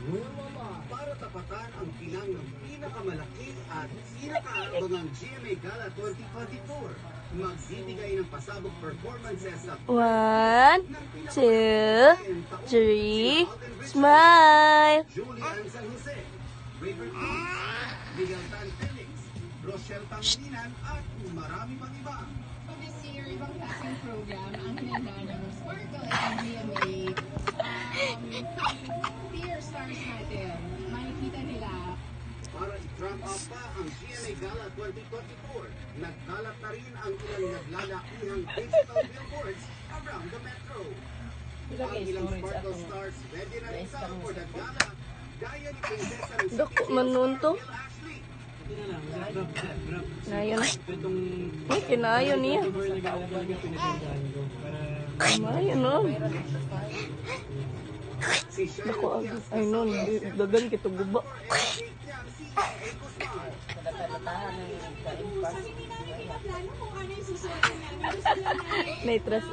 Para tapatan ang bilang ng pinakamalaki at pinakaabangang GMA Gala 2024. Magbibigay ng pasabog performances sa 1, 2, 3, smile! Julian San Jose, River Cruz, Miguel Tan Felix, Rochelle Pangilinan at marami pang iba. For this year, ibang klaseng program ang hinanda ng Sparkle at GMA. Dear stars natin, makikita nila. Para i-drum up pa ang GMA Gala 2024, nagkalat na rin ang ilang naglalakihang digital billboards around the metro. Ang ilang Sparkle stars ready na rin sa for the gala, gaya ni Prinsesa ng Dako man nun to. Ashley. Nayon. Ay, kinayon niya. Kamayon, no? Si Shai Dako, ay nun. Dagan kita guba. Naitras.